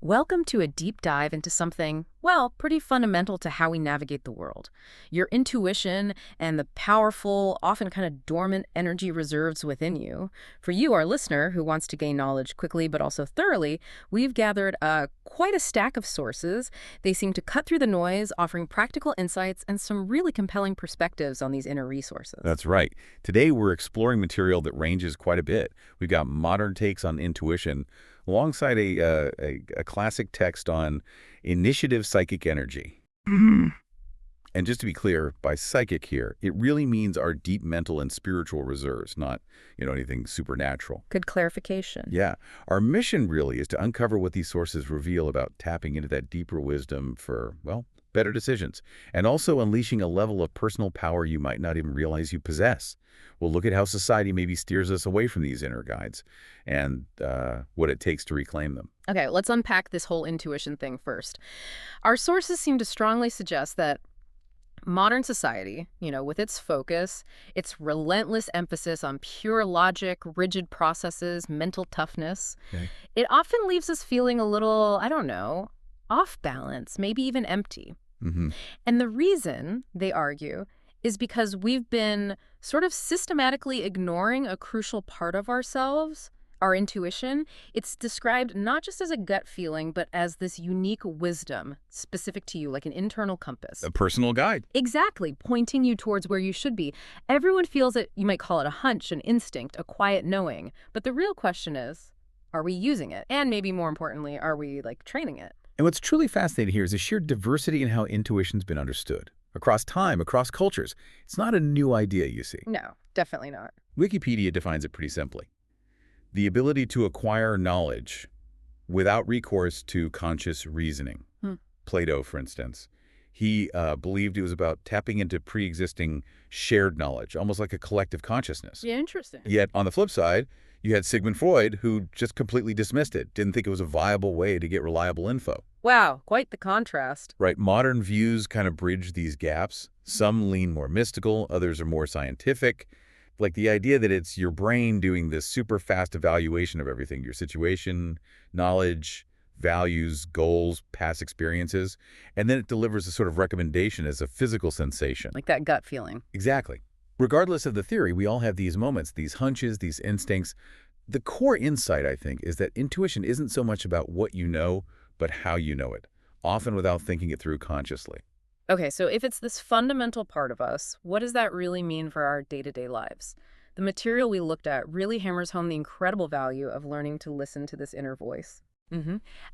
Welcome to a deep dive into something, well, pretty fundamental to how we navigate the world. Your intuition and the powerful, often kind of dormant energy reserves within you. For you, our listener, who wants to gain knowledge quickly but also thoroughly, we've gathered quite a stack of sources. They seem to cut through the noise, offering practical insights and some really compelling perspectives on these inner resources. That's right. Today, we're exploring material that ranges quite a bit. We've got modern takes on intuition, alongside a classic text on initiative psychic energy. Mhm. And just to be clear, by psychic here, it really means our deep mental and spiritual reserves, not, anything supernatural. Good clarification. Yeah. Our mission really is to uncover what these sources reveal about tapping into that deeper wisdom for, well, better decisions, and also unleashing a level of personal power you might not even realize you possess. We'll look at how society maybe steers us away from these inner guides and what it takes to reclaim them. Okay, let's unpack this whole intuition thing first. Our sources seem to strongly suggest that modern society, with its focus, its relentless emphasis on pure logic, rigid processes, mental toughness, Okay. it often leaves us feeling a little, I don't know, off balance, maybe even empty. Mm-hmm. And the reason, they argue, is because we've been sort of systematically ignoring a crucial part of ourselves, our intuition. It's described not just as a gut feeling, but as this unique wisdom specific to you, like an internal compass. A personal guide. Exactly, pointing you towards where you should be. Everyone feels it, you might call it a hunch, an instinct, a quiet knowing. But the real question is, are we using it? And maybe more importantly, are we training it? And what's truly fascinating here is the sheer diversity in how intuition's been understood. Across time, across cultures. It's not a new idea, you see. No, definitely not. Wikipedia defines it pretty simply. The ability to acquire knowledge without recourse to conscious reasoning. Plato, for instance, he believed it was about tapping into pre-existing shared knowledge, almost like a collective consciousness. Yeah, interesting. Yet, on the flip side, you had Sigmund Freud, who just completely dismissed it, didn't think it was a viable way to get reliable info. Wow, quite the contrast. Right, modern views kind of bridge these gaps. Some lean more mystical, others are more scientific. Like the idea that it's your brain doing this super fast evaluation of everything, your situation, knowledge, values, goals, past experiences, and then it delivers a sort of recommendation as a physical sensation. Like that gut feeling. Exactly. Regardless of the theory, we all have these moments, these hunches, these instincts. The core insight, I think, is that intuition isn't so much about what you know, but how you know it, often without thinking it through consciously. Okay, so if it's this fundamental part of us, what does that really mean for our day-to-day lives? The material we looked at really hammers home the incredible value of learning to listen to this inner voice.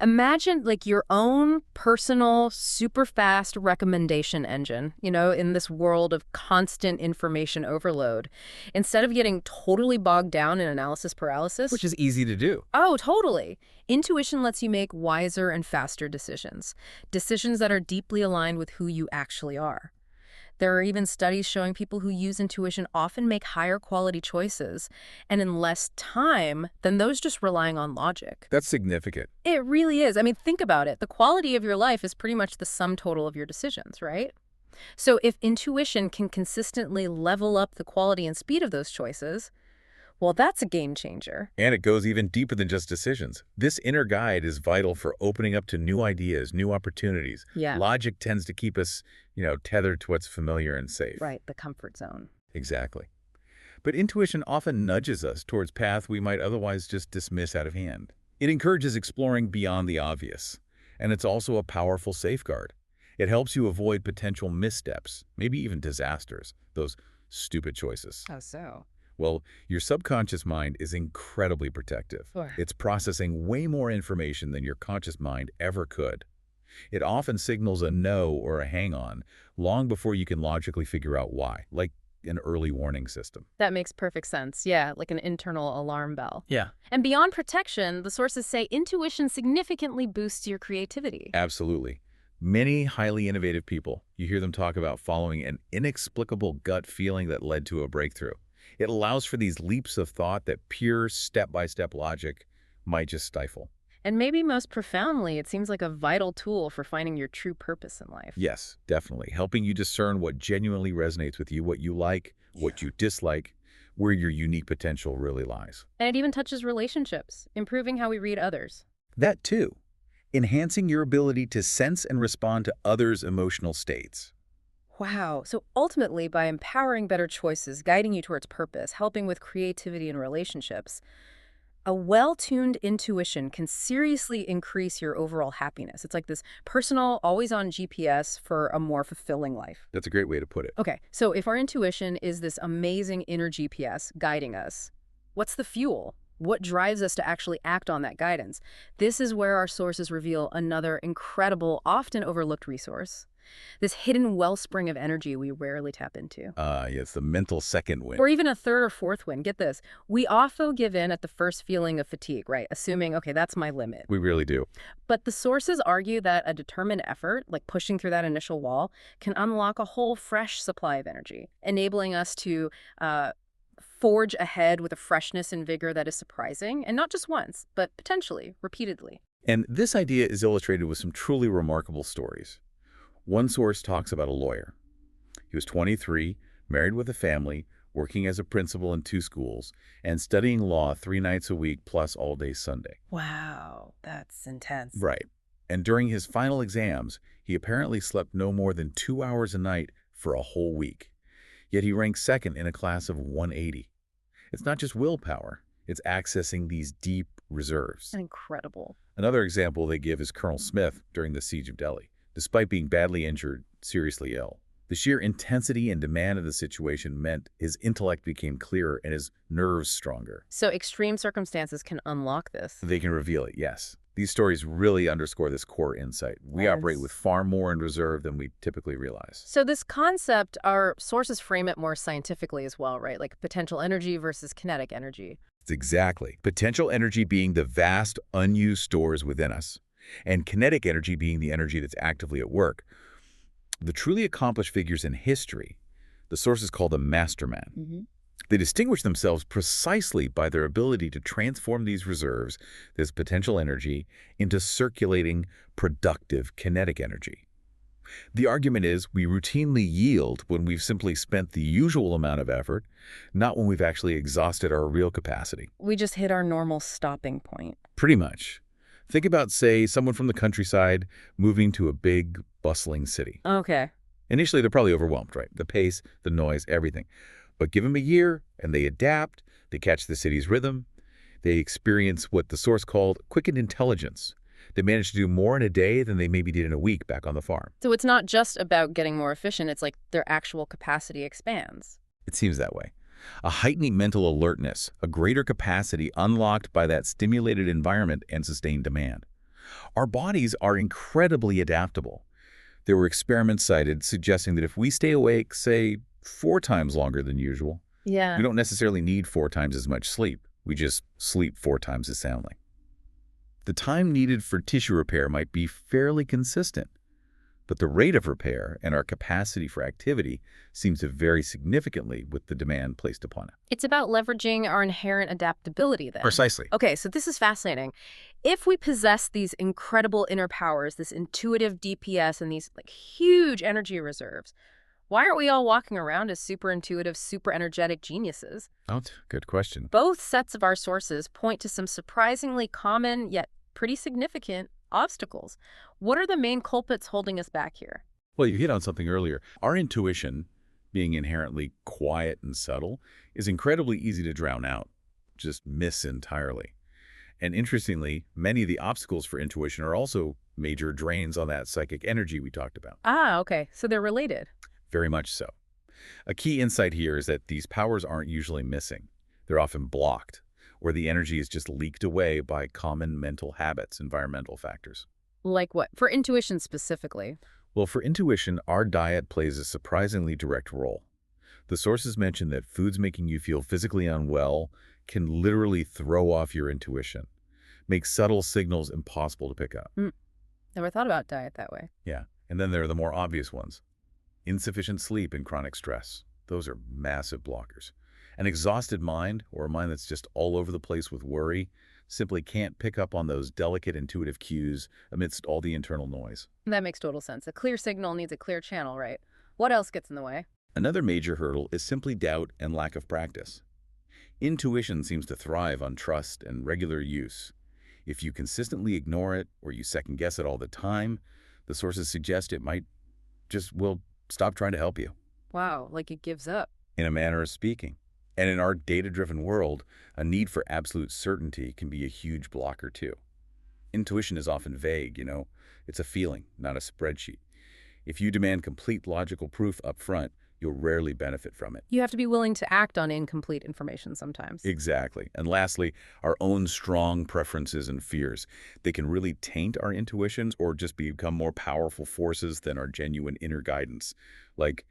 Imagine your own personal, super fast recommendation engine, in this world of constant information overload. Instead of getting totally bogged down in analysis paralysis. Which is easy to do. Oh, totally. Intuition lets you make wiser and faster decisions. Decisions that are deeply aligned with who you actually are. There are even studies showing people who use intuition often make higher quality choices and in less time than those just relying on logic. That's significant. It really is. I mean, think about it. The quality of your life is pretty much the sum total of your decisions, right? So if intuition can consistently level up the quality and speed of those choices, well, that's a game changer. And it goes even deeper than just decisions. This inner guide is vital for opening up to new ideas, new opportunities. Yeah. Logic tends to keep us, tethered to what's familiar and safe. Right, the comfort zone. Exactly. But intuition often nudges us towards paths we might otherwise just dismiss out of hand. It encourages exploring beyond the obvious. And it's also a powerful safeguard. It helps you avoid potential missteps, maybe even disasters, those stupid choices. Oh, so? Well, your subconscious mind is incredibly protective. Sure. It's processing way more information than your conscious mind ever could. It often signals a no or a hang-on long before you can logically figure out why, like an early warning system. That makes perfect sense. Yeah, like an internal alarm bell. Yeah. And beyond protection, the sources say intuition significantly boosts your creativity. Absolutely. Many highly innovative people, you hear them talk about following an inexplicable gut feeling that led to a breakthrough. It allows for these leaps of thought that pure step-by-step logic might just stifle. And maybe most profoundly, it seems like a vital tool for finding your true purpose in life. Yes, definitely. Helping you discern what genuinely resonates with you, what you like, what you dislike, where your unique potential really lies. And it even touches relationships, improving how we read others. That too. enhancing your ability to sense and respond to others' emotional states. Wow. So ultimately, by empowering better choices, guiding you towards purpose, helping with creativity and relationships, a well-tuned intuition can seriously increase your overall happiness. It's like this personal, always-on GPS for a more fulfilling life. That's a great way to put it. Okay, so if our intuition is this amazing inner GPS guiding us, what's the fuel? What drives us to actually act on that guidance? This is where our sources reveal another incredible, often overlooked resource. This hidden wellspring of energy we rarely tap into. Yes, the mental second wind. Or even a third or fourth win. Get this. We often give in at the first feeling of fatigue, right? Assuming, okay, that's my limit. We really do. But the sources argue that a determined effort, like pushing through that initial wall, can unlock a whole fresh supply of energy, enabling us to forge ahead with a freshness and vigor that is surprising, and not just once, but potentially, repeatedly. And this idea is illustrated with some truly remarkable stories. One source talks about a lawyer. He was 23, married with a family, working as a principal in 2 schools, and studying law 3 nights a week plus all day Sunday. Wow, that's intense. Right. And during his final exams, he apparently slept no more than 2 hours a night for a whole week. Yet he ranked second in a class of 180. It's not just willpower, it's accessing these deep reserves. Incredible. Another example they give is Colonel Smith during the Siege of Delhi. Despite being badly injured, seriously ill, the sheer intensity and demand of the situation meant his intellect became clearer and his nerves stronger. So extreme circumstances can unlock this. They can reveal it, yes. These stories really underscore this core insight. We operate with far more in reserve than we typically realize. So this concept, our sources frame it more scientifically as well, right? Like potential energy versus kinetic energy. It's exactly. Potential energy being the vast, unused stores within us, and kinetic energy being the energy that's actively at work. The truly accomplished figures in history, the sources call them mastermen. They distinguish themselves precisely by their ability to transform these reserves, this potential energy, into circulating, productive kinetic energy. The argument is we routinely yield when we've simply spent the usual amount of effort, not when we've actually exhausted our real capacity. We just hit our normal stopping point. Pretty much. Think about, say, someone from the countryside moving to a big, bustling city. Okay. Initially, they're probably overwhelmed, right? The pace, the noise, everything. But give them a year, and they adapt, they catch the city's rhythm, they experience what the source called quickened intelligence. They manage to do more in a day than they maybe did in a week back on the farm. So it's not just about getting more efficient, it's like their actual capacity expands. It seems that way. A heightening mental alertness, a greater capacity unlocked by that stimulated environment and sustained demand. Our bodies are incredibly adaptable. There were experiments cited suggesting that if we stay awake, say, 4 times longer than usual, Yeah. we don't necessarily need 4 times as much sleep. We just sleep 4 times as soundly. The time needed for tissue repair might be fairly consistent, but the rate of repair and our capacity for activity seems to vary significantly with the demand placed upon it. It's about leveraging our inherent adaptability then. Precisely. Okay, so this is fascinating. If we possess these incredible inner powers, this intuitive DPS and these like huge energy reserves, why aren't we all walking around as super intuitive, super energetic geniuses? Oh, good question. Both sets of our sources point to some surprisingly common yet pretty significant obstacles. What are the main culprits holding us back here? Well, you hit on something earlier. Our intuition, being inherently quiet and subtle, is incredibly easy to drown out, just miss entirely. And interestingly, many of the obstacles for intuition are also major drains on that psychic energy we talked about. Ah, okay. So they're related. Very much so. A key insight here is that these powers aren't usually missing. They're often blocked, or the energy is just leaked away by common mental habits, environmental factors. Like what? For intuition specifically. Well, for intuition, our diet plays a surprisingly direct role. The sources mention that foods making you feel physically unwell can literally throw off your intuition, make subtle signals impossible to pick up. Never thought about diet that way. Yeah, and then there are the more obvious ones. Insufficient sleep and chronic stress. Those are massive blockers. An exhausted mind, or a mind that's just all over the place with worry, simply can't pick up on those delicate intuitive cues amidst all the internal noise. That makes total sense. A clear signal needs a clear channel, right? What else gets in the way? Another major hurdle is simply doubt and lack of practice. Intuition seems to thrive on trust and regular use. If you consistently ignore it or you second-guess it all the time, the sources suggest it might just will stop trying to help you, Wow, like it gives up. in a manner of speaking. And in our data-driven world, a need for absolute certainty can be a huge blocker too. Intuition is often vague, you know. It's a feeling, not a spreadsheet. If you demand complete logical proof up front, you'll rarely benefit from it. You have to be willing to act on incomplete information sometimes. Exactly. And lastly, our own strong preferences and fears. They can really taint our intuitions or just become more powerful forces than our genuine inner guidance. Like,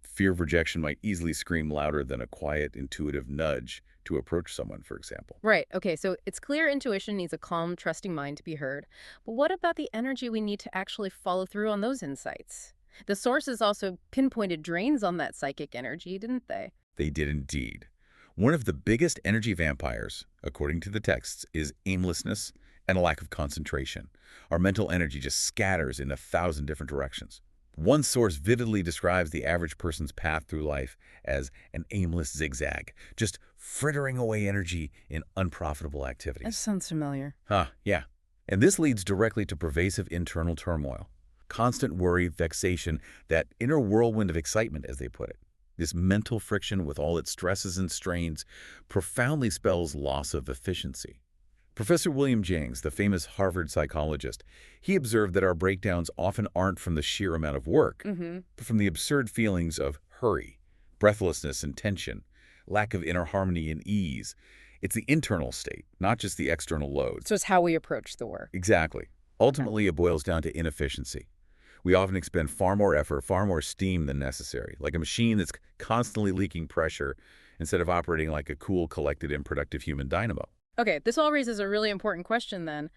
fear of rejection might easily scream louder than a quiet, intuitive nudge to approach someone, for example. Right. Okay. So it's clear intuition needs a calm, trusting mind to be heard. But what about the energy we need to actually follow through on those insights? The sources also pinpointed drains on that psychic energy, didn't they? They did indeed. One of the biggest energy vampires, according to the texts, is aimlessness and a lack of concentration. Our mental energy just scatters in 1,000 different directions. One source vividly describes the average person's path through life as an aimless zigzag, just frittering away energy in unprofitable That activities. sounds familiar. Yeah. And this leads directly to pervasive internal turmoil. Constant worry, vexation, that inner whirlwind of excitement, as they put it. This mental friction with all its stresses and strains profoundly spells loss of efficiency. Professor William James, the famous Harvard psychologist, he observed that our breakdowns often aren't from the sheer amount of work, but from the absurd feelings of hurry, breathlessness and tension, lack of inner harmony and ease. It's the internal state, not just the external loads. So it's how we approach the work. Exactly. Ultimately, it boils down to inefficiency. We often expend far more effort, far more steam than necessary, like a machine that's constantly leaking pressure instead of operating like a cool, collected, and productive human dynamo. Okay, this all raises a really important question then.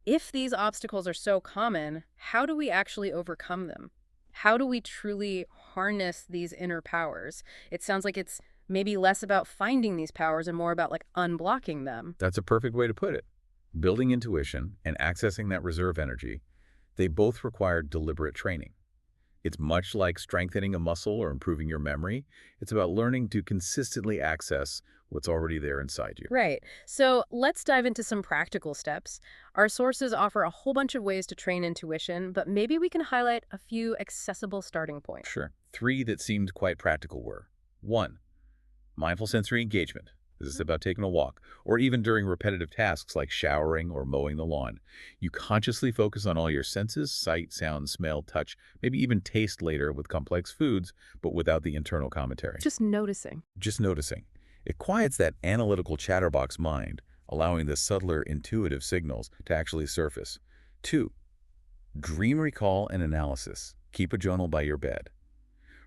If these obstacles are so common, how do we actually overcome them? How do we truly harness these inner powers? It sounds like it's maybe less about finding these powers and more about like unblocking them. That's a perfect way to put it. Building intuition and accessing that reserve energy, they both require deliberate training. It's much like strengthening a muscle or improving your memory. It's about learning to consistently access what's already there inside you. Right. So let's dive into some practical steps. Our sources offer a whole bunch of ways to train intuition, but maybe we can highlight a few accessible starting points. Sure. 3 that seemed quite practical were: 1. Mindful sensory engagement. This is about taking a walk, or even during repetitive tasks like showering or mowing the lawn. You consciously focus on all your senses: sight, sound, smell, touch, maybe even taste later with complex foods, but without the internal commentary. Just noticing. Just noticing. It quiets that analytical chatterbox mind, allowing the subtler intuitive signals to actually surface. 2. Dream recall and analysis. Keep a journal by your bed.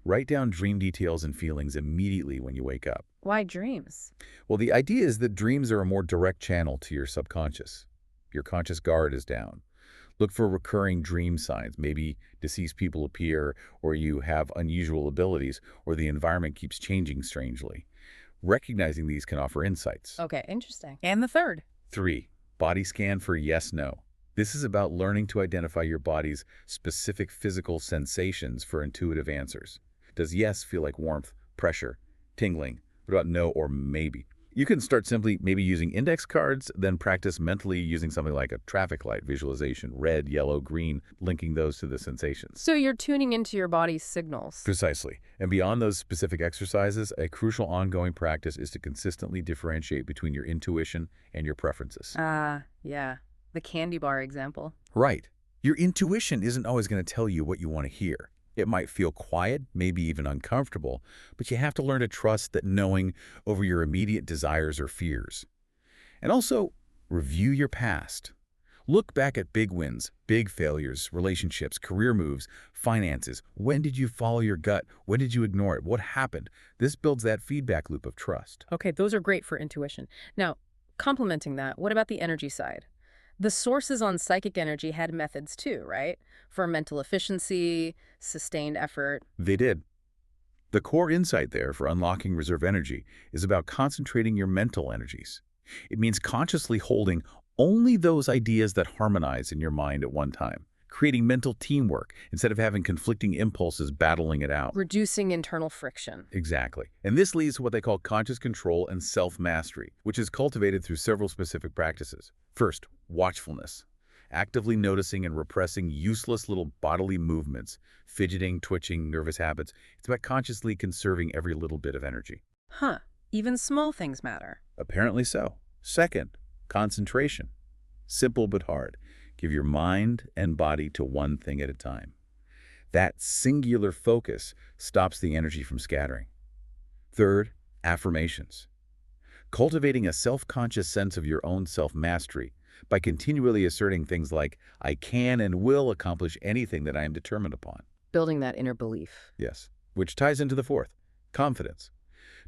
Write down dream details and feelings immediately when you wake up. Why dreams? Well, the idea is that dreams are a more direct channel to your subconscious. Your conscious guard is down. Look for recurring dream signs. Maybe deceased people appear, or you have unusual abilities, or the environment keeps changing strangely. Recognizing these can offer insights. Okay, interesting. And the third? 3. Body scan for yes/no. This is about learning to identify your body's specific physical sensations for intuitive answers. Does yes feel like warmth, pressure, tingling? What about no or maybe? You can start simply maybe using index cards, then practice mentally using something like a traffic light visualization: red, yellow, green, linking those to the sensations. So you're tuning into your body's signals. Precisely. And beyond those specific exercises, a crucial ongoing practice is to consistently differentiate between your intuition and your preferences. Yeah. The candy bar example. Right. Your intuition isn't always going to tell you what you want to hear. It might feel quiet, maybe even uncomfortable, but you have to learn to trust that knowing over your immediate desires or fears. And also, review your past. Look back at big wins, big failures, relationships, career moves, finances. When did you follow your gut? When did you ignore it? What happened? This builds that feedback loop of trust. Okay, those are great for intuition. Now, complementing that, what about the energy side? The sources on psychic energy had methods too, right? For mental efficiency, sustained effort. They did. The core insight there for unlocking reserve energy is about concentrating your mental energies. It means consciously holding only those ideas that harmonize in your mind at one time, creating mental teamwork instead of having conflicting impulses battling it out. Reducing internal friction. Exactly. And this leads to what they call conscious control and self-mastery, which is cultivated through several specific practices. First, watchfulness. Actively noticing and repressing useless little bodily movements, fidgeting, twitching, nervous habits. It's about consciously conserving every little bit of energy. Huh. Even small things matter. Apparently so. Second, concentration. Simple but hard. Give your mind and body to one thing at a time. That singular focus stops the energy from scattering. Third, affirmations. Cultivating a self-conscious sense of your own self-mastery by continually asserting things like, I can and will accomplish anything that I am determined upon. Building that inner belief. Yes, which ties into the fourth, confidence.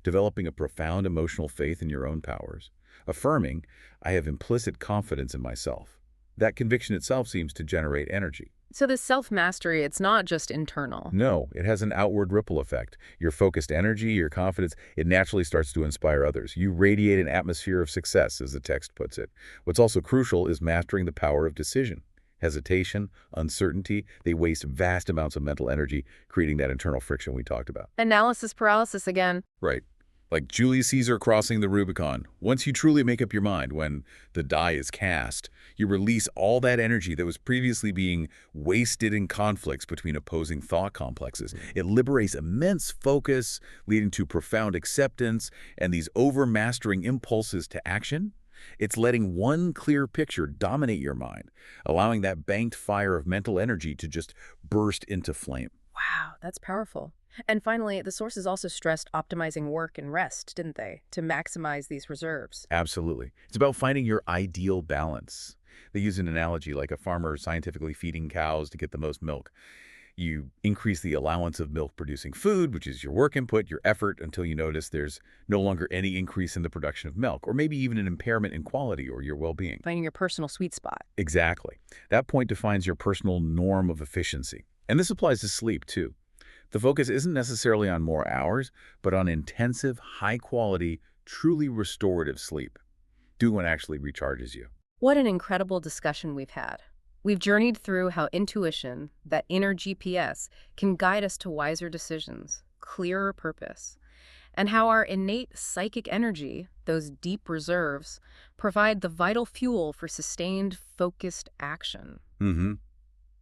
Developing a profound emotional faith in your own powers. Affirming, I have implicit confidence in myself. That conviction itself seems to generate energy. So this self-mastery, it's not just internal. No, it has an outward ripple effect. Your focused energy, your confidence, it naturally starts to inspire others. You radiate an atmosphere of success, as the text puts it. What's also crucial is mastering the power of decision. Hesitation, uncertainty, they waste vast amounts of mental energy, creating that internal friction we talked about. Analysis paralysis again. Right. Like Julius Caesar crossing the Rubicon. Once you truly make up your mind, when the die is cast, you release all that energy that was previously being wasted in conflicts between opposing thought complexes. It liberates immense focus, leading to profound acceptance and these overmastering impulses to action. It's letting one clear picture dominate your mind, allowing that banked fire of mental energy to just burst into flame. Wow, that's powerful. And finally, the sources also stressed optimizing work and rest, didn't they, to maximize these reserves? Absolutely. It's about finding your ideal balance. They use an analogy like a farmer scientifically feeding cows to get the most milk. You increase the allowance of milk-producing food, which is your work input, your effort, until you notice there's no longer any increase in the production of milk, or maybe even an impairment in quality or your well-being. Finding your personal sweet spot. Exactly. That point defines your personal norm of efficiency. And this applies to sleep, too. The focus isn't necessarily on more hours, but on intensive, high-quality, truly restorative sleep. Do what actually recharges you. What an incredible discussion we've had. We've journeyed through how intuition, that inner GPS, can guide us to wiser decisions, clearer purpose, and how our innate psychic energy, those deep reserves, provide the vital fuel for sustained, focused action.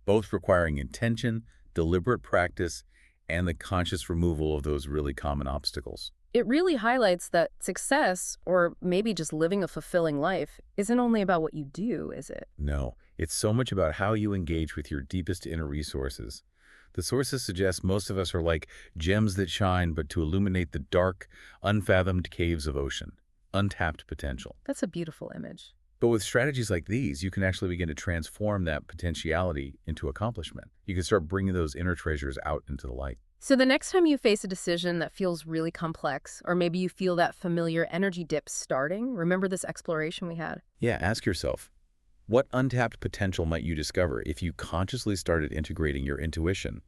Both requiring intention, deliberate practice, and the conscious removal of those really common obstacles. It really highlights that success, or maybe just living a fulfilling life, isn't only about what you do, is it? No, it's so much about how you engage with your deepest inner resources. The sources suggest most of us are like gems that shine, but to illuminate the dark, unfathomed caves of ocean. Untapped potential. That's a beautiful image. But with strategies like these, you can actually begin to transform that potentiality into accomplishment. You can start bringing those inner treasures out into the light. So the next time you face a decision that feels really complex, or maybe you feel that familiar energy dip starting, remember this exploration we had? Yeah, ask yourself, what untapped potential might you discover if you consciously started integrating your intuition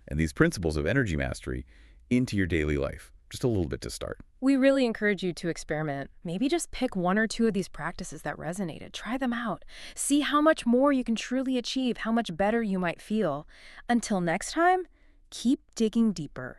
and these principles of energy mastery into your daily life? Just a little bit to start. We really encourage you to experiment. Maybe just pick one or two of these practices that resonated. Try them out. See how much more you can truly achieve, how much better you might feel. Until next time, keep digging deeper.